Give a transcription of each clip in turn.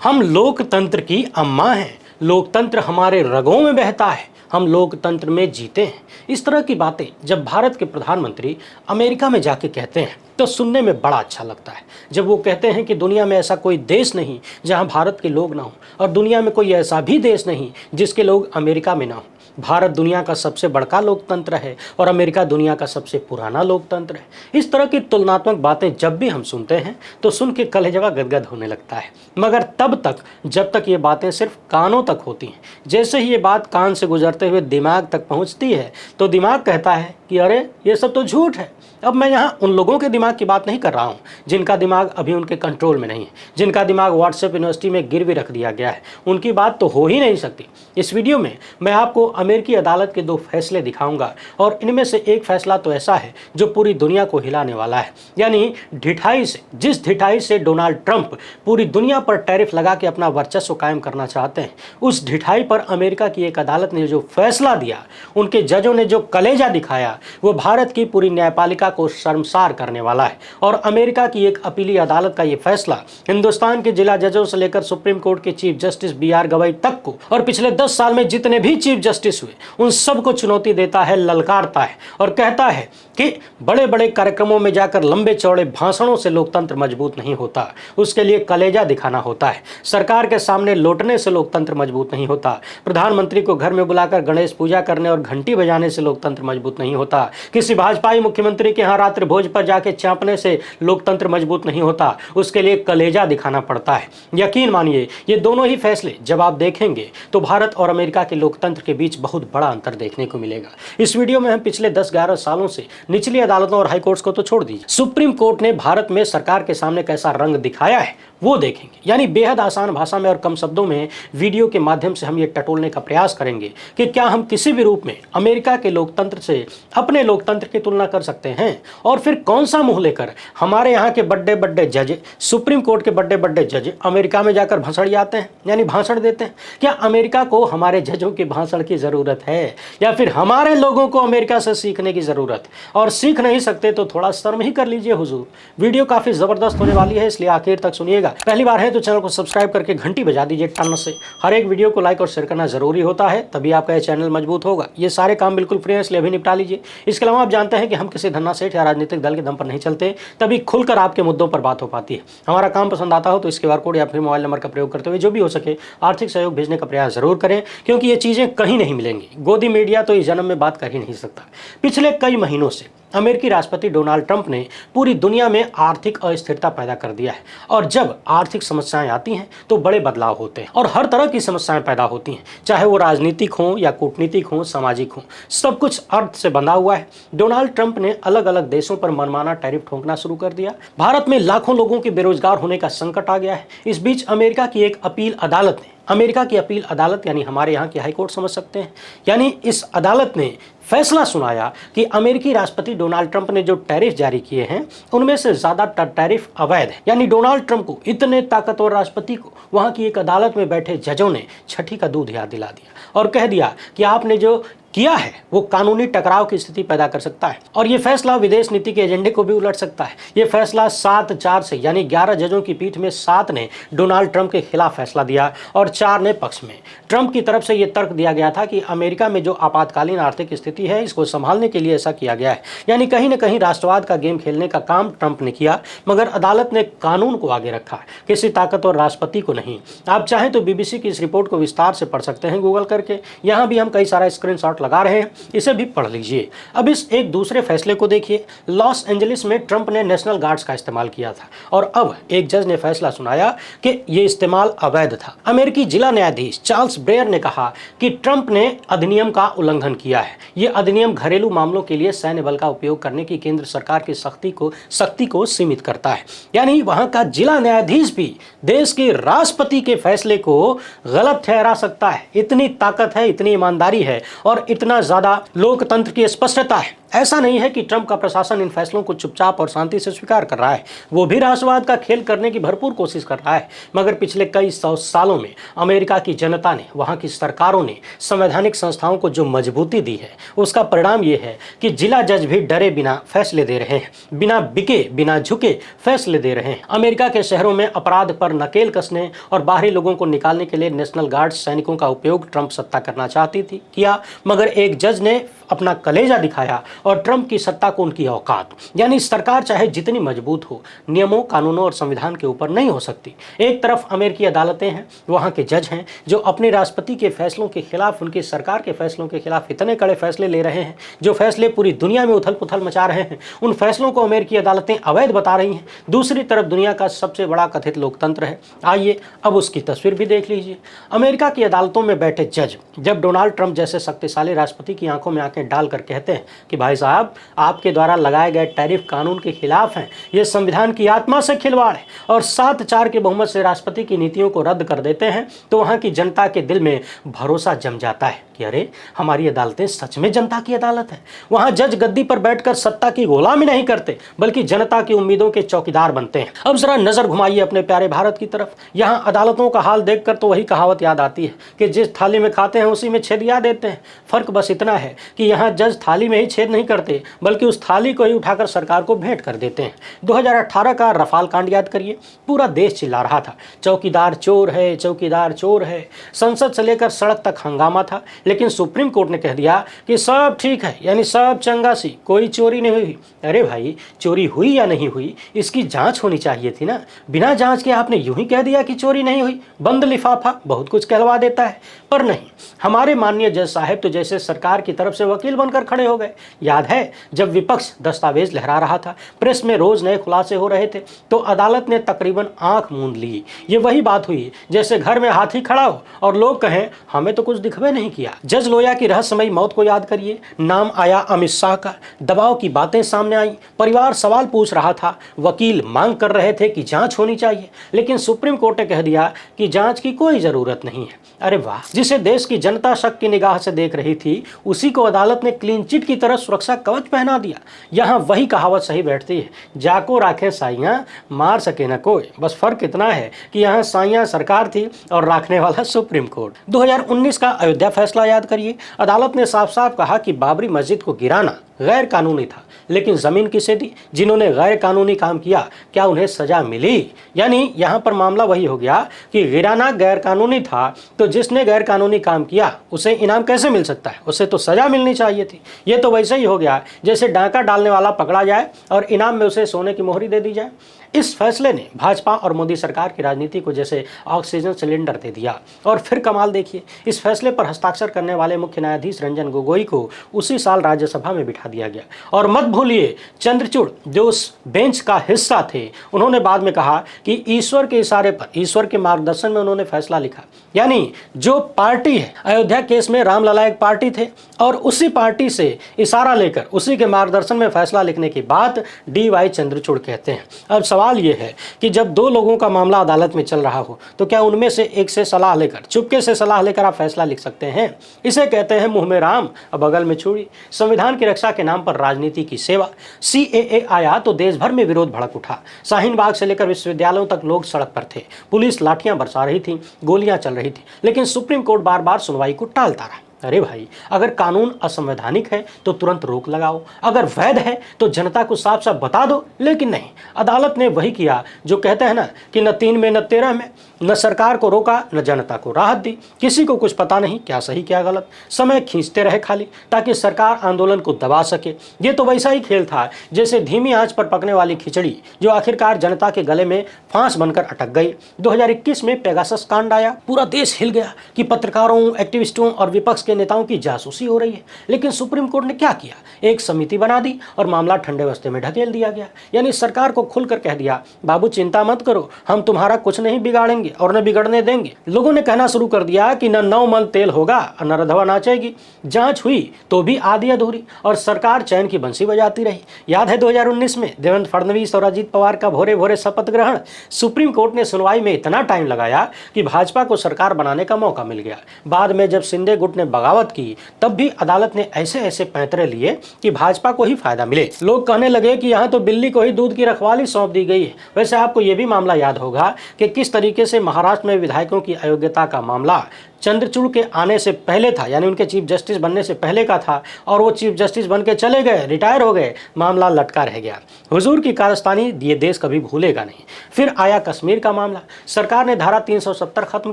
हम लोकतंत्र की अम्मा हैं, लोकतंत्र हमारे रगों में बहता है, हम लोकतंत्र में जीते हैं। इस तरह की बातें जब भारत के प्रधानमंत्री अमेरिका में जाके कहते हैं तो सुनने में बड़ा अच्छा लगता है। जब वो कहते हैं कि दुनिया में ऐसा कोई देश नहीं जहां भारत के लोग ना हों, और दुनिया में कोई ऐसा भी देश नहीं जिसके लोग अमेरिका में ना हों। भारत दुनिया का सबसे बड़का लोकतंत्र है और अमेरिका दुनिया का सबसे पुराना लोकतंत्र है। इस तरह की तुलनात्मक बातें जब भी हम सुनते हैं तो सुन के कलेजा गदगद होने लगता है, मगर तब तक जब तक ये बातें सिर्फ कानों तक होती हैं। जैसे ही ये बात कान से गुजरते हुए दिमाग तक पहुंचती है तो दिमाग कहता है कि अरे ये सब तो झूठ है। अब मैं यहाँ उन लोगों के दिमाग की बात नहीं कर रहा हूँ जिनका दिमाग अभी उनके कंट्रोल में नहीं है, जिनका दिमाग व्हाट्सएप यूनिवर्सिटी में गिरवी रख दिया गया है। उनकी बात तो हो ही नहीं सकती। इस वीडियो में मैं आपको अमेरिकी अदालत के 2 फैसले दिखाऊंगा और इनमें से एक फैसला तो ऐसा है जो पूरी दुनिया को हिलाने वाला है। यानी ढिठाई से, जिस ढिठाई से डोनाल्ड ट्रंप पूरी दुनिया पर टैरिफ लगा के अपना वर्चस्व कायम करना चाहते हैं, उस ढिठाई पर अमेरिका की एक अदालत ने जो फैसला दिया, उनके जजों ने जो कलेजा दिखाया, वो भारत की पूरी न्यायपालिका को शर्मसार करने वाला है। और अमेरिका की एक अपीली अदालत का ये फैसला हिंदुस्तान के जिला जजों से लेकर सुप्रीम कोर्ट के चीफ जस्टिस BR गवई तक को और पिछले 10 साल में जितने भी चीफ जस्टिस हुए उन सबको चुनौती देता है, ललकारता है और कहता है कि बड़े बड़े कार्यक्रमों में जाकर लंबे चौड़े भाषणों से लोकतंत्र मजबूत नहीं होता, उसके लिए कलेजा दिखाना होता है। सरकार के सामने लौटने से लोकतंत्र मजबूत नहीं होता, प्रधानमंत्री को घर में बुलाकर गणेश पूजा करने और घंटी बजाने से लोकतंत्र मजबूत नहीं होता, किसी भाजपाई मुख्यमंत्री के यहाँ रात्रि भोज पर जाके चापने से लोकतंत्र मजबूत नहीं होता, उसके लिए कलेजा दिखाना पड़ता है। यकीन मानिए ये दोनों ही फैसले जब आप देखेंगे तो भारत और अमेरिका के लोकतंत्र के बीच बहुत बड़ा अंतर देखने को मिलेगा। इस वीडियो में हम पिछले 10-11 सालों से निचली अदालतों और हाईकोर्ट्स को तो छोड़ दीजिए, सुप्रीम कोर्ट ने भारत में सरकार के सामने कैसा रंग दिखाया है वो देखेंगे। यानी बेहद आसान भाषा में और कम शब्दों में वीडियो के माध्यम से हम ये टटोलने का प्रयास करेंगे कि क्या हम किसी भी रूप में अमेरिका के लोकतंत्र से अपने लोकतंत्र की तुलना कर सकते हैं, और फिर कौन सा मुंह लेकर हमारे यहाँ के बड़े जज, सुप्रीम कोर्ट के बड़े जज अमेरिका में जाकर भाषण जाते हैं, यानी भाषण देते हैं। क्या अमेरिका को हमारे जजों के भाषण की जरूरत है या फिर हमारे लोगों को अमेरिका से सीखने की जरूरत? और सीख नहीं सकते तो थोड़ा शर्म ही कर लीजिए हुजूर। वीडियो काफी जबरदस्त होने वाली है, इसलिए आखिर तक सुनिएगा। पहली बार है तो चैनल को सब्सक्राइब करके घंटी बजा दीजिए टन से। हर एक वीडियो को लाइक और शेयर करना जरूरी होता है, तभी आपका ये चैनल मजबूत होगा। ये सारे काम बिल्कुल फ्री है, इसलिए अभी निपटा लीजिए। इसके अलावा आप जानते हैं कि हम किसी धन्ना सेठ या राजनीतिक दल के दम पर नहीं चलते, तभी खुलकर आपके मुद्दों पर बात हो पाती है। हमारा काम पसंद आता हो तो इस QR कोड या फिर मोबाइल नंबर का प्रयोग करते हुए जो भी हो सके आर्थिक सहयोग भेजने का प्रयास जरूर करें, क्योंकि ये चीजें कहीं नहीं मिलेंगी। गोदी मीडिया तो इस जन्म में बात कर ही नहीं सकता। पिछले कई महीनों से अमेरिकी राष्ट्रपति डोनाल्ड ट्रंप ने पूरी दुनिया में आर्थिक अस्थिरता पैदा कर दिया है, और जब आर्थिक समस्याएं आती हैं तो बड़े बदलाव होते हैं और हर तरह की समस्याएं पैदा होती हैं, चाहे वो राजनीतिक हों या कूटनीतिक हों, सामाजिक हों, सब कुछ अर्थ से बंधा हुआ है। डोनाल्ड ट्रंप ने अलग अलग देशों पर मनमाना टैरिफ ठोकना शुरू कर दिया। भारत में लाखों लोगों के बेरोजगार होने का संकट आ गया है। इस बीच अमेरिका की एक अपील अदालत ने, अमेरिका की अपील अदालत यानी हमारे यहाँ की हाईकोर्ट समझ सकते हैं, यानी इस अदालत ने फैसला सुनाया कि अमेरिकी राष्ट्रपति डोनाल्ड ट्रंप ने जो टैरिफ जारी किए हैं उनमें से ज्यादा टैरिफ अवैध है। यानी डोनाल्ड ट्रंप को, इतने ताकतवर राष्ट्रपति को, वहां की एक अदालत में बैठे जजों ने छठी का दूध याद दिला दिया और कह दिया कि आपने जो किया है वो कानूनी टकराव की स्थिति पैदा कर सकता है और ये फैसला विदेश नीति के एजेंडे को भी उलट सकता है। ये फैसला 7-4 से, यानी 11 जजों की पीठ में 7 ने डोनाल्ड ट्रंप के खिलाफ फैसला दिया और 4 ने पक्ष में। ट्रंप की तरफ से ये तर्क दिया गया था कि अमेरिका में जो आपातकालीन आर्थिक स्थिति है इसको संभालने के लिए ऐसा किया गया है। यानी कहीं ना कहीं राष्ट्रवाद का गेम खेलने का काम ट्रंप ने किया, मगर अदालत ने कानून को आगे रखा, किसी ताकतवर राष्ट्रपति को नहीं। आप चाहें तो BBC की इस रिपोर्ट को विस्तार से पढ़ सकते हैं गूगल करके, यहाँ भी हम कई सारा स्क्रीनशॉट लगा रहे हैं, इसे भी पढ़ लीजिए। अब इस एक दूसरे फैसले को देखिए। लॉस एंजलिस में ट्रंप ने नेशनल गार्ड्स का इस्तेमाल किया था और अब एक जज ने फैसला सुनाया कि यह इस्तेमाल अवैध था। अमेरिकी जिला न्यायाधीश चार्ल्स ब्रेयर ने कहा कि ट्रंप ने अधिनियम का उल्लंघन किया है। यह अधिनियम घरेलू मामलों के लिए सैन्य बल का उपयोग करने की केंद्र सरकार की सख्ती को सीमित करता है। यानी वहां का जिला न्यायाधीश भी देश के राष्ट्रपति के फैसले को गलत ठहरा सकता है। इतनी ताकत है, इतनी ईमानदारी है और इतना ज्यादा लोकतंत्र की स्पष्टता है। ऐसा नहीं है कि ट्रंप का प्रशासन इन फैसलों को चुपचाप और शांति से स्वीकार कर रहा है, वो भी राष्ट्रवाद का खेल करने की भरपूर कोशिश कर रहा है। मगर पिछले कई सौ सालों में अमेरिका की जनता ने, वहां की सरकारों ने संवैधानिक संस्थाओं को जो मजबूती दी है, उसका परिणाम यह है कि जिला जज भी डरे बिना फैसले दे रहे हैं, बिना बिके बिना झुके फैसले दे रहे हैं। अमेरिका के शहरों में अपराध पर नकेल कसने और बाहरी लोगों को निकालने के लिए नेशनल गार्ड सैनिकों का उपयोग ट्रंप सत्ता करना चाहती थी, किया, मगर एक जज ने अपना कलेजा दिखाया और ट्रंप की सत्ता को उनकी औकात, यानी सरकार चाहे जितनी मजबूत हो, नियमों, कानूनों और संविधान के ऊपर नहीं हो सकती। एक तरफ अमेरिकी अदालतें हैं, वहां के जज हैं जो अपने राष्ट्रपति के फैसलों के खिलाफ, उनकी सरकार के फैसलों के खिलाफ इतने कड़े फैसले ले रहे हैं, जो फैसले पूरी दुनिया में उथल पुथल मचा रहे हैं। उन फैसलों को अमेरिकी अदालतें अवैध बता रही हैं। दूसरी तरफ दुनिया का सबसे बड़ा कथित लोकतंत्र है। आइए अब उसकी तस्वीर भी देख लीजिए। अमेरिका की अदालतों में बैठे जज जब डोनाल्ड ट्रंप जैसे शक्तिशाली राष्ट्रपति की आंखों में आंखें डालकर कहते हैं कि भाई साहब, आपके द्वारा लगाए गए टैरिफ कानून के खिलाफ हैं, ये संविधान की आत्मा से खिलवाड़ है, और 7-4 के बहुमत से राष्ट्रपति की नीतियों को रद्द कर देते हैं, तो वहां की जनता के दिल में भरोसा जम जाता है कि अरे, हमारी अदालतें सच में जनता की अदालत है। वहां जज गद्दी पर बैठकर सत्ता की गुलामी नहीं करते, बल्कि जनता की उम्मीदों के चौकीदार बनते हैं। अब जरा नजर घुमाइए अपने प्यारे भारत की तरफ। यहाँ अदालतों का हाल देखकर तो वही कहावत याद आती है कि जिस थाली में खाते हैं उसी में छेदिया देते हैं। फर्क बस इतना है कि यहाँ जज थाली में ही छेद नहीं करते, बल्कि उस थाली को ही उठाकर सरकार को भेंट कर देते हैं। 2018 का रफाल कांड याद करिए। पूरा देश चिल्ला रहा था, चौकीदार चोर है, चौकीदार चोर है। संसद से लेकर सड़क तक हंगामा था, लेकिन सुप्रीम कोर्ट ने कह दिया कि सब ठीक है, यानी सब चंगा सी, कोई चोरी नहीं हुई। अरे भाई, चोरी हुई या नहीं हुई, इसकी जांच होनी चाहिए थी ना। बिना जांच के आपने यूं ही कह दिया कि चोरी नहीं हुई। बंद लिफाफा बहुत कुछ कहलवा देता है। पर नहीं, हमारे माननीय जज साहब तो जैसे सरकार की तरफ से वकील बनकर खड़े हो गए। याद है जब विपक्ष दस्तावेज लहरा रहा था, प्रेस में रोज नए खुलासे हो रहे थे, तो अदालत ने तकरीबन आंख मूंद ली। ये वही बात हुई जैसे घर में हाथी खड़ा हो और लोग कहें हमें तो कुछ दिखवे नहीं किया। जज लोया की रहस्यमयी मौत को याद करिए। नाम आया अमित शाह का, दबाव की बातें सामने आई, परिवार सवाल पूछ रहा था, वकील मांग कर रहे थे कि जांच होनी चाहिए, लेकिन सुप्रीम कोर्ट ने कह दिया कि जांच की कोई जरूरत नहीं है। अरे वाह, जिसे देश की जनता शक की निगाह से देख रही थी, उसी को अदालत ने क्लीन चिट की तरह सुरक्षा कवच पहना दिया। यहाँ वही कहावत सही बैठती है, जाको राखे साइयां, मार सके न कोई। बस फर्क इतना है कि यहाँ साइयां सरकार थी और राखने वाला सुप्रीम कोर्ट। 2019 का अयोध्या फैसला याद करिए। अदालत ने साफ साफ कहा कि बाबरी मस्जिद को गिराना गैर कानूनी था, लेकिन जमीन किसे दी? जिन्होंने गैर कानूनी काम किया, क्या उन्हें सजा मिली? यानी यहाँ पर मामला वही हो गया कि गिराना गैर कानूनी था, तो जिसने गैर कानूनी काम किया उसे इनाम कैसे मिल सकता है? उसे तो सजा मिलनी चाहिए थी। ये तो वैसे ही हो गया जैसे डाका डालने वाला पकड़ा जाए और इनाम में उसे सोने की मोहरी दे दी जाए। इस फैसले ने भाजपा और मोदी सरकार की राजनीति को जैसे ऑक्सीजन सिलेंडर दे दिया। और फिर कमाल देखिए, इस फैसले पर हस्ताक्षर करने वाले मुख्य न्यायाधीश रंजन गोगोई को उसी साल राज्यसभा में बिठा दिया गया। और मत भूलिए, चंद्रचूड़ जो उस बेंच का हिस्सा थे, उन्होंने बाद में कहा कि ईश्वर के इशारे पर, ईश्वर के मार्गदर्शन में उन्होंने फैसला लिखा। यानी जो पार्टी है, अयोध्या केस में रामलला एक पार्टी थे, और उसी पार्टी से इशारा लेकर उसी के मार्गदर्शन में फैसला लिखने की बात DY चंद्रचूड़ कहते हैं। अब सवाल ये है कि जब दो लोगों का मामला अदालत में चल रहा हो, तो क्या उनमें से एक से सलाह लेकर, चुपके से सलाह लेकर आप फैसला लिख सकते हैं? इसे कहते हैं मुंह में राम और बगल में छुरी। संविधान की रक्षा के नाम पर राजनीति की सेवा। CAA आया तो देश भर में विरोध भड़क उठा। शाहीन बाग से लेकर विश्वविद्यालयों तक लोग सड़क पर थे, पुलिस लाठियां बरसा रही थी, गोलियां चल रही थी, लेकिन सुप्रीम कोर्ट बार बार सुनवाई को टालता रहा। अरे भाई, अगर कानून असंवैधानिक है तो तुरंत रोक लगाओ, अगर वैध है तो जनता को साफ साफ बता दो। लेकिन नहीं, अदालत ने वही किया जो कहते हैं ना कि न 3 में न 13 में। न सरकार को रोका, न जनता को राहत दी। किसी को कुछ पता नहीं क्या सही क्या गलत। समय खींचते रहे खाली, ताकि सरकार आंदोलन को दबा सके। ये तो वैसा ही खेल था जैसे धीमी आंच पर पकने वाली खिचड़ी, जो आखिरकार जनता के गले में फांस बनकर अटक गई। 2021 में पेगासस कांड आया। पूरा देश हिल गया कि पत्रकारों, एक्टिविस्टों और विपक्ष के नेताओं की जासूसी हो रही है। लेकिन सुप्रीम कोर्ट ने क्या किया? एक समिति बना दी और मामला ठंडे बस्ते में ढकेल दिया गया। यानी सरकार को खुलकर कह दिया, बाबू चिंता मत करो, हम तुम्हारा कुछ नहीं बिगाड़ेंगे। देंगे और न बिगड़ने देंगे। लोगों ने कहना शुरू कर दिया कि न 9 मन तेल होगा और न रधवा नाचेगी। जांच हुई तो भी आधी अधूरी और सरकार चैन की बंसी बजाती रही। याद है 2019 में देवेंद्र फडणवीस और अजीत पवार का भोरे भोरे शपथ ग्रहण। सुप्रीम कोर्ट ने सुनवाई में इतना टाइम लगाया कि भाजपा को सरकार बनाने का मौका मिल गया। बाद में जब शिंदे गुट ने बगावत की तब भी अदालत ने ऐसे ऐसे पैंतरे लिए कि भाजपा को ही फायदा मिले। लोग कहने लगे कि यहाँ तो बिल्ली को ही दूध की रखवाली सौंप दी गई है। वैसे आपको यह भी मामला याद होगा कि किस तरीके से महाराष्ट्र में विधायकों की अयोग्यता का मामला चंद्रचूड़ के आने से पहले था, यानी उनके चीफ जस्टिस बनने से पहले का था, और वो चीफ जस्टिस बन के चले गए, रिटायर हो गए, मामला लटका रह गया। हुजूर की कारस्तानी ये देश कभी भूलेगा नहीं। फिर आया कश्मीर का मामला। सरकार ने धारा 370 खत्म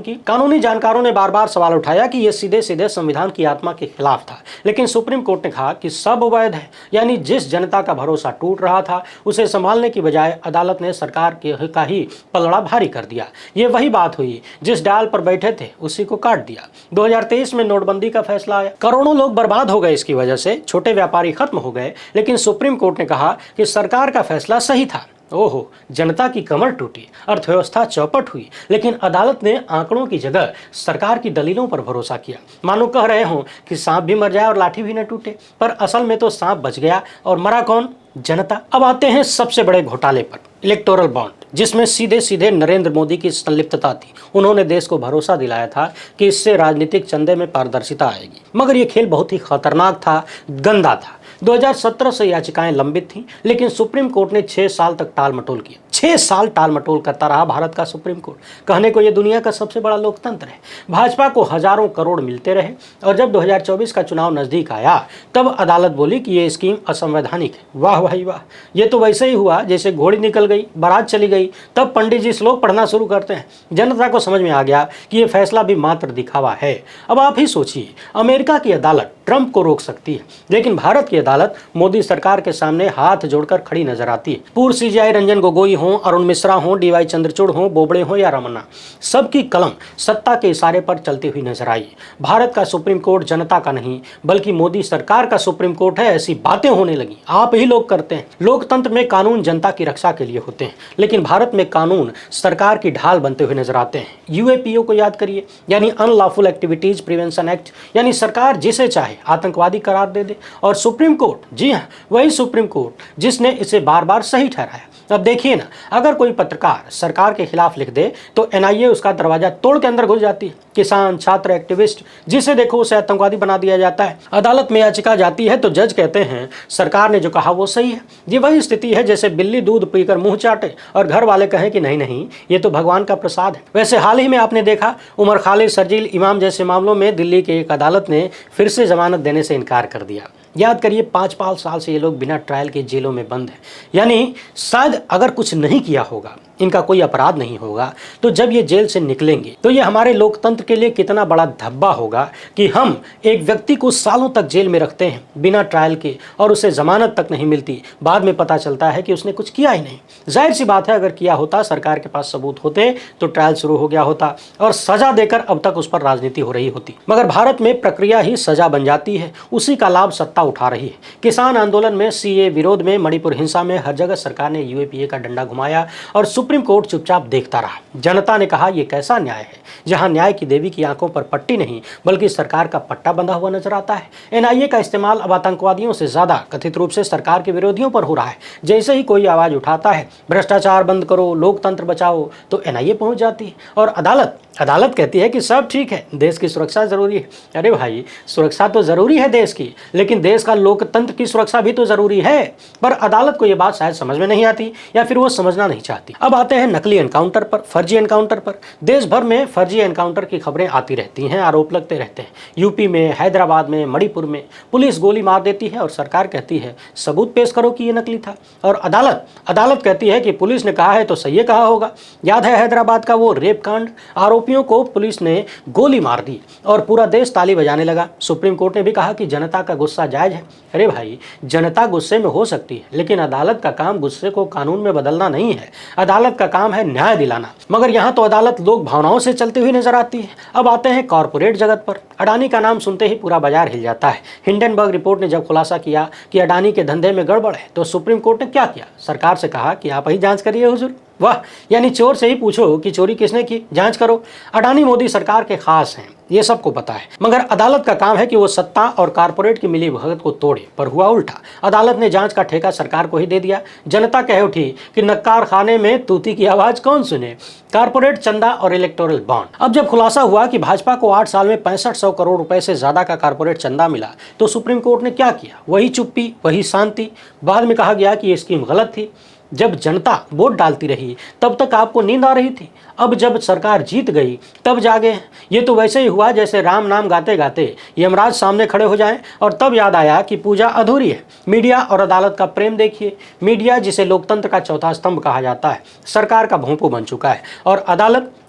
की। कानूनी जानकारों ने बार बार सवाल उठाया कि ये सीधे सीधे संविधान की आत्मा के खिलाफ था, लेकिन सुप्रीम कोर्ट ने कहा कि सब वैध है। यानी जिस जनता का भरोसा टूट रहा था उसे संभालने की बजाय अदालत ने सरकार का ही पलड़ा भारी कर दिया। ये वही बात हुई, जिस डाल पर बैठे थे उसी को काट दिया। 2023 में नोटबंदी का फैसला आया। करोड़ों लोग बर्बाद हो गए इसकी वजह से, छोटे व्यापारी खत्म हो गए, लेकिन सुप्रीम कोर्ट ने कहा कि सरकार का फैसला सही था। ओहो, जनता की कमर टूटी, अर्थव्यवस्था चौपट हुई, लेकिन अदालत ने आंकड़ों की जगह सरकार की दलीलों पर भरोसा किया। मानो कह रहे हो कि सांप भी मर जाए और लाठी भी न टूटे, पर असल में तो सांप बच गया और मरा कौन? जनता। अब आते हैं सबसे बड़े घोटाले पर, इलेक्टोरल बॉन्ड, जिसमें सीधे सीधे नरेंद्र मोदी की संलिप्तता थी। उन्होंने देश को भरोसा दिलाया था कि इससे राजनीतिक चंदे में पारदर्शिता आएगी, मगर यह खेल बहुत ही खतरनाक था, गंदा था। 2017 से याचिकाएं लंबित थीं, लेकिन सुप्रीम कोर्ट ने 6 साल तक टाल मटोल किया। 6 साल टाल मटोल करता रहा भारत का सुप्रीम कोर्ट। कहने को यह दुनिया का सबसे बड़ा लोकतंत्र है। भाजपा को हजारों करोड़ मिलते रहे, और जब 2024 का चुनाव नजदीक आया तब अदालत बोली कि यह स्कीम असंवैधानिक है। वाह भाई वाह, ये तो वैसे ही हुआ जैसे घोड़ी निकल गई, बारात चली गई, तब पंडित जी श्लोक पढ़ना शुरू करते हैं। जनता को समझ में आ गया कि यह फैसला भी मात्र दिखावा है। अब आप ही सोचिए, अमेरिका की अदालत ट्रंप को रोक सकती है, लेकिन भारत की अदालत मोदी सरकार के सामने हाथ जोड़कर खड़ी नजर आती है। पूर्व सीजेआई रंजन गोगोई हों, अरुण मिश्रा हों, डीवाई चंद्रचूड़ हों, बोबड़े हों या रमन्ना, सबकी कलम सत्ता के इशारे पर चलती हुई नजर आई। भारत का सुप्रीम कोर्ट जनता का नहीं बल्कि मोदी सरकार का सुप्रीम कोर्ट है, ऐसी बातें होने लगी। आप ही लोग करते हैं। लोकतंत्र में कानून जनता की रक्षा के लिए होते हैं, लेकिन भारत में कानून सरकार की ढाल बनते हुए नजर आते हैं। यूएपीओ को याद करिए, यानी अनलॉफुल एक्टिविटीज प्रिवेंशन एक्ट, यानी सरकार जिसे चाहे आतंकवादी करार दे दे, और सुप्रीम कोर्ट, जी हाँ वही सुप्रीम कोर्ट जिसने इसे बार बार सही ठहराया। अब देखिए ना, अगर कोई पत्रकार सरकार के खिलाफ लिख दे तो एनआईए उसका दरवाजा तोड़ के अंदर घुस जाती है। किसान, छात्र, एक्टिविस्ट, जिसे देखो उसे आतंकवादी बना दिया जाता है। अदालत में याचिका जाती है तो जज कहते हैं सरकार ने जो कहा वो सही है। ये वही स्थिति है जैसे बिल्ली दूध पीकर मुंह चाटे और घर वाले कहें कि नहीं नहीं ये तो भगवान का प्रसाद है। वैसे हाल ही में आपने देखा, उमर खालिद, शर्जील इमाम जैसे मामलों में दिल्ली की एक अदालत ने फिर से जमानत देने से इनकार कर दिया। याद करिए, 5-5 साल से ये लोग बिना ट्रायल के जेलों में बंद हैं। यानी शायद अगर कुछ नहीं किया होगा, इनका कोई अपराध नहीं होगा, तो जब ये जेल से निकलेंगे तो ये हमारे लोकतंत्र के लिए कितना बड़ा धब्बा होगा कि हम एक व्यक्ति को सालों तक जेल में रखते हैं बिना ट्रायल के और उसे जमानत तक नहीं मिलती। बाद में पता चलता है कि उसने कुछ किया ही नहीं। जाहिर सी बात है, अगर किया होता, सरकार के पास सबूत होते तो ट्रायल शुरू हो गया होता और सजा देकर अब तक उस पर राजनीति हो रही होती। मगर भारत में प्रक्रिया ही सजा बन जाती है, उसी का लाभ सत्ता उठा रही है। किसान आंदोलन में, सीए विरोध में, मणिपुर हिंसा में, हर जगह सरकार ने यूएपीए का डंडा घुमाया और सुप्रीम कोर्ट चुपचाप देखता रहा। जनता ने कहा यह कैसा न्याय है, जहां न्याय की देवी की आंखों पर पट्टी नहीं बल्कि सरकार का पट्टा बंधा हुआ नजर आता है। एनआईए का इस्तेमाल अब आतंकवादियों से ज्यादा कथित रूप से सरकार के विरोधियों पर हो रहा है। जैसे ही कोई आवाज उठाता है भ्रष्टाचार बंद करो, लोकतंत्र बचाओ, तो एनआईए पहुंच जाती है और अदालत कहती है कि सब ठीक है, देश की सुरक्षा जरूरी है। अरे भाई, सुरक्षा तो जरूरी है देश की, लेकिन देश का लोकतंत्र की सुरक्षा भी तो जरूरी है। पर अदालत को यह बात शायद समझ में नहीं आती या फिर वो समझना नहीं चाहती। अब आते हैं नकली एनकाउंटर पर, फर्जी एनकाउंटर पर। देश भर में फर्जी एनकाउंटर की खबरें आती रहती हैं, आरोप लगते रहते हैं। यूपी में, हैदराबाद में, मणिपुर में पुलिस गोली मार देती है और सरकार कहती है सबूत पेश करो कि ये नकली था, और अदालत कहती है कि पुलिस ने कहा है तो सही कहा होगा। याद है हैदराबाद का वो रेप कांड, आरोपियों को पुलिस ने गोली मार दी और पूरा देश ताली बजाने लगा। सुप्रीम कोर्ट ने भी कहा कि जनता का गुस्सा जायज है। अरे भाई, जनता गुस्से में हो सकती है, लेकिन अदालत का काम गुस्से को कानून में बदलना नहीं है। अदालत का काम है न्याय दिलाना। मगर यहाँ तो अदालत लोक भावनाओं से चलती हुई नजर आती है। अब आते हैं कॉर्पोरेट जगत पर। अडानी का नाम सुनते ही पूरा बाजार हिल जाता है। हिंडनबर्ग रिपोर्ट ने जब खुलासा किया कि अडानी के धंधे में गड़बड़ है तो सुप्रीम कोर्ट ने क्या किया? सरकार से कहा कि आप ही जांच करिए हुजूर। वाह, यानी चोर से ही पूछो कि चोरी किसने की, जांच करो। अडानी मोदी सरकार के खास हैं, ये सबको पता है, मगर अदालत का काम है कि वो सत्ता और कारपोरेट की मिली भगत को तोड़े। पर हुआ उल्टा, अदालत ने जांच का ठेका सरकार को ही दे दिया। जनता कह उठी कि नक्कार खाने में तूती की आवाज कौन सुने, कारपोरेट चंदा और इलेक्टोरल बॉन्ड। अब जब खुलासा हुआ कि भाजपा को 8 साल में 6500 करोड़ रुपए से ज्यादा का कारपोरेट चंदा मिला, तो सुप्रीम कोर्ट ने क्या किया? वही चुप्पी, वही शांति। बाद में कहा गया कि ये स्कीम गलत थी। जब जनता वोट डालती रही तब तक आपको नींद आ रही थी, अब जब सरकार जीत गई तब जागे। ये तो वैसे ही हुआ जैसे राम नाम गाते गाते यमराज सामने खड़े हो जाएं और तब याद आया कि पूजा अधूरी है। मीडिया और अदालत का प्रेम देखिए। मीडिया, जिसे लोकतंत्र का चौथा स्तंभ कहा जाता है, सरकार का भोंपू बन चुका है। और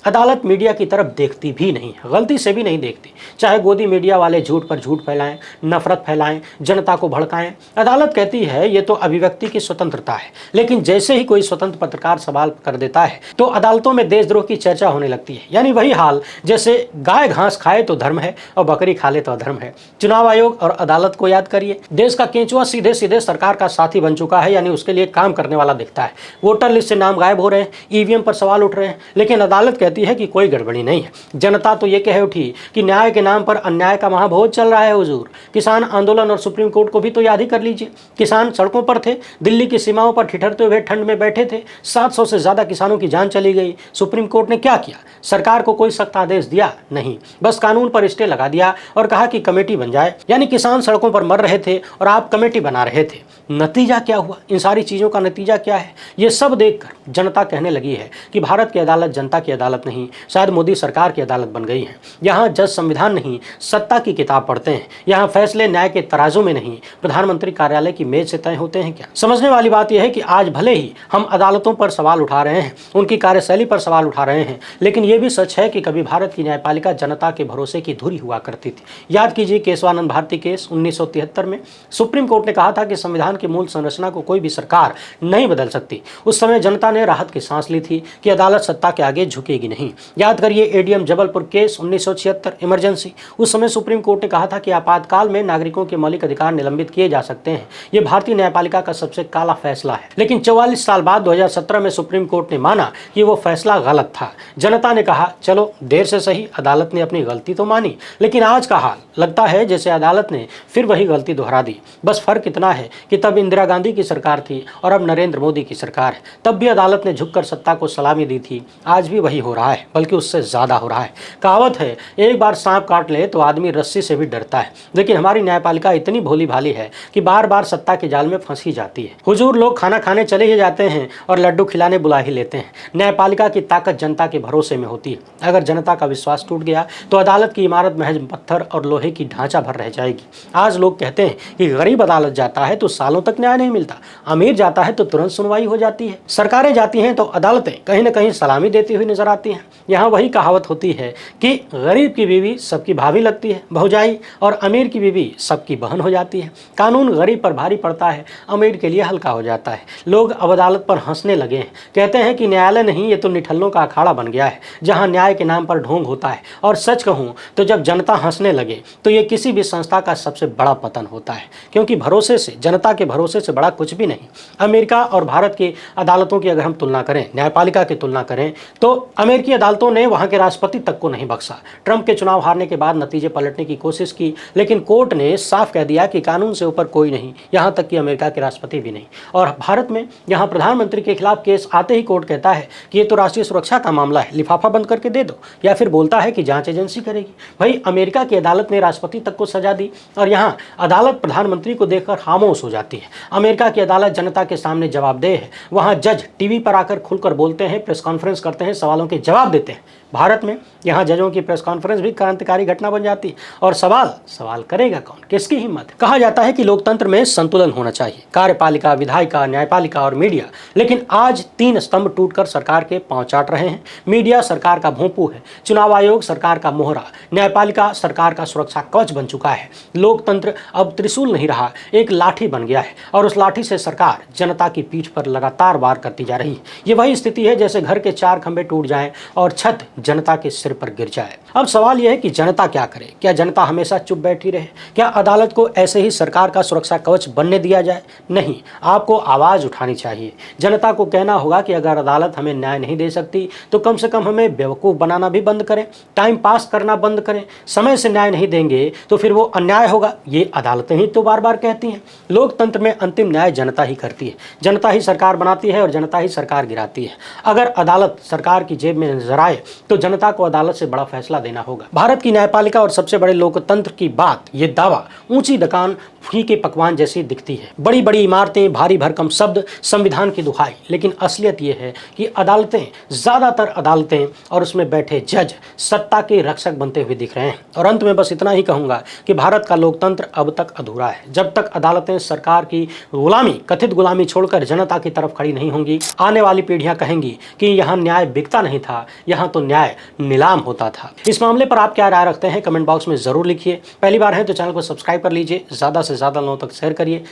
अदालत मीडिया की तरफ देखती भी नहीं, गलती से भी नहीं देखती। चाहे गोदी मीडिया वाले झूठ पर झूठ फैलाएं, नफरत फैलाएं, जनता को भड़काएं, अदालत कहती है ये तो अभिव्यक्ति की स्वतंत्रता है। लेकिन जैसे ही कोई स्वतंत्र पत्रकार सवाल कर देता है तो अदालतों में देशद्रोह की चर्चा होने लगती है। यानी वही हाल जैसे गाय घास खाए तो धर्म है और बकरी खा ले तो अधर्म है। चुनाव आयोग और अदालत को याद करिए। देश का केंचुआ सीधे सीधे सरकार का साथी बन चुका है, यानी उसके लिए काम करने वाला दिखता है। वोटर लिस्ट से नाम गायब हो रहे हैं, ईवीएम पर सवाल उठ रहे हैं, लेकिन अदालत कहती है कि कोई गड़बड़ी नहीं है। जनता तो ये कह उठी कि न्याय के नाम पर अन्याय का महाभोज चल रहा है हुजूर। किसान आंदोलन और सुप्रीम कोर्ट को भी तो याद ही कर लीजिए। किसान सड़कों पर थे, दिल्ली की सीमाओं पर ठिठुरते हुए ठंड में बैठे थे। 700 से ज्यादा किसानों की जान चली गई। सुप्रीम कोर्ट ने क्या किया? सरकार को कोई सख्त आदेश दिया नहीं, बस कानून पर स्टे लगा दिया और कहा कि कमेटी बन जाए। यानी किसान सड़कों पर मर रहे थे और आप कमेटी बना रहे थे। नतीजा क्या हुआ? इन सारी चीजों का नतीजा क्या है? ये सब देखकर जनता कहने लगी है कि भारत की अदालत जनता की अदालत नहीं, शायद मोदी सरकार की अदालत बन गई है। यहाँ जज संविधान नहीं, सत्ता की किताब पढ़ते हैं। यहाँ फैसले न्याय के तराजू में नहीं, प्रधानमंत्री कार्यालय की मेज से तय होते हैं क्या? समझने वाली बात यह है कि आज भले ही हम अदालतों पर सवाल उठा रहे हैं, उनकी कार्यशैली पर सवाल उठा रहे हैं, लेकिन यह भी सच है कि कभी भारत की न्यायपालिका जनता के भरोसे की धुरी हुआ करती थी। याद कीजिए केशवानंद भारती केस 1973 में सुप्रीम कोर्ट ने कहा था कि संविधान की मूल संरचना को कोई भी सरकार नहीं बदल सकती। उस समय जनता ने राहत की सांस ली थी कि अदालत सत्ता के आगे झुकेगी नहीं। याद करिए एडीएम जबलपुर केस 1976 इमरजेंसी। उस समय सुप्रीम कोर्ट ने कहा था कि आपातकाल में नागरिकों के मौलिक अधिकार निलंबित किए जा सकते हैं। यह भारतीय न्यायपालिका का सबसे काला फैसला है। लेकिन 44 साल बाद 2017 में सुप्रीम कोर्ट ने माना कि वो फैसला गलत था। जनता ने कहा चलो देर से सही, अदालत ने अपनी गलती तो मानी। लेकिन आज का हाल लगता है जैसे अदालत ने फिर वही गलती दोहरा दी। बस फर्क इतना है कि तब इंदिरा गांधी की सरकार थी और अब नरेंद्र मोदी की सरकार है। तब भी अदालत ने झुककर सत्ता को सलामी दी थी, आज भी वही हो रहा है, बल्कि उससे ज्यादा हो रहा है। कहावत है एक बार सांप काट ले तो आदमी रस्सी से भी डरता है, लेकिन हमारी न्यायपालिका इतनी भोली भाली है कि बार बार सत्ता के जाल में फंसी जाती है। हुजूर, लोग खाना खाने चले ही जाते हैं और लड्डू खिलाने बुला ही लेते हैं। न्यायपालिका की ताकत जनता के भरोसे में होती है। अगर जनता का विश्वास टूट गया तो अदालत की इमारत महज पत्थर और लोहे की ढांचा भर रह जाएगी। आज लोग कहते हैं कि गरीब अदालत जाता है तो सालों तक न्याय नहीं मिलता, अमीर जाता है तो तुरंत सुनवाई हो जाती है। सरकारें जाती हैं तो अदालतें कहीं न कहीं सलामी देती हुई नजर आती हैं। यहाँ वही कहावत होती है कि गरीब की बीवी सबकी भाभी लगती है भौजाई, और अमीर की बीवी सबकी बहन हो जाती है। कानून गरीब पर भारी पड़ता है, अमीर के लिए हल्का हो जाता है। लोग अब अदालत पर हंसने लगे हैं, कहते हैं कि न्यायालय नहीं, ये तो निठल्लों का अखाड़ा बन गया है जहाँ न्याय के नाम पर ढोंग होता है। और सच कहूँ तो जब जनता हंसने लगे तो ये किसी भी संस्था का सबसे बड़ा पतन होता है, क्योंकि भरोसे से, जनता के भरोसे से बड़ा कुछ भी नहीं। अमेरिका और भारत की अदालतों की अगर हम तुलना करें, न्यायपालिका की तुलना करें, तो अमेरिकी अदालतों ने वहां के राष्ट्रपति तक को नहीं बख्शा। ट्रंप के चुनाव हारने के बाद नतीजे पलटने की कोशिश की, लेकिन कोर्ट ने साफ कह दिया कि कानून से ऊपर कोई नहीं, यहां तक कि अमेरिका के राष्ट्रपति भी नहीं। और भारत में यहां प्रधानमंत्री के खिलाफ केस आते ही कोर्ट कहता है कि ये तो राष्ट्रीय सुरक्षा का मामला है, लिफाफा बंद करके दे दो, या फिर बोलता है कि जांच एजेंसी करेगी। भाई, अमेरिका की अदालत ने राष्ट्रपति तक को सजा दी और यहाँ अदालत प्रधानमंत्री को देखकर खामोश हो जाती है। अमेरिका की अदालत जनता के सामने जवाबदेह है, वहाँ जज टीवी पर आकर खुलकर बोलते हैं, प्रेस कॉन्फ्रेंस करते हैं, सवालों के जवाब देते हैं। भारत में यहाँ जजों की प्रेस कॉन्फ्रेंस भी क्रांतिकारी घटना बन जाती है। और सवाल करेगा कौन, किसकी हिम्मत है? कहा जाता है कि लोकतंत्र में संतुलन होना चाहिए, कार्यपालिका, विधायिका, न्यायपालिका और मीडिया। लेकिन आज 3 स्तंभ टूटकर सरकार के पांव चाट रहे हैं। मीडिया सरकार का भोंपू है, चुनाव आयोग सरकार का मोहरा, न्यायपालिका सरकार का सुरक्षा कवच बन चुका है। लोकतंत्र अब त्रिशूल नहीं रहा, एक लाठी बन गया है, और उस लाठी से सरकार जनता की पीठ पर लगातार वार करती जा रही है। ये वही स्थिति है जैसे घर के 4 खंभे टूट जाएं और छत जनता के सिर पर गिर जाए। अब सवाल यह है कि जनता क्या करे? क्या जनता हमेशा चुप बैठी रहे? क्या अदालत को ऐसे ही सरकार का सुरक्षा कवच बनने दिया जाए? नहीं, आपको आवाज उठानी चाहिए। जनता को कहना होगा कि अगर अदालत हमें न्याय नहीं दे सकती तो कम से कम हमें बेवकूफ बनाना भी बंद करें, टाइम पास करना बंद करें। समय से न्याय नहीं देंगे तो फिर वो अन्याय होगा, ये अदालतें ही तो बार बार कहती हैं। लोकतंत्र में अंतिम न्याय जनता ही करती है, जनता ही सरकार बनाती है और जनता ही सरकार गिराती है। अगर अदालत सरकार की जेब में नजर आए तो जनता को अदालत से बड़ा फैसला देना होगा। भारत की न्यायपालिका और सबसे बड़े लोकतंत्र की बात, ये दावा ऊंची दुकान फीके पकवान जैसी दिखती है। बड़ी बड़ी इमारतें, भारी भरकम शब्द, संविधान की दुहाई, लेकिन असलियत यह है कि अदालतें, ज्यादातर अदालतें और उसमें बैठे जज सत्ता के रक्षक बनते हुए दिख रहे हैं। और अंत में बस इतना ही कहूंगा कि भारत का लोकतंत्र अब तक अधूरा है। जब तक अदालतें सरकार की गुलामी, कथित गुलामी छोड़कर जनता की तरफ खड़ी नहीं होंगी, आने वाली पीढ़ियां कहेंगी कि यहाँ न्याय बिकता नहीं था, यहाँ तो न्याय नीलाम होता था। इस मामले पर आप क्या राय रखते हैं? कमेंट बॉक्स में जरूर लिखिए। पहली बार है तो चैनल को सब्सक्राइब कर लीजिए, ज्यादा से ज्यादा लोगों तक शेयर करिए।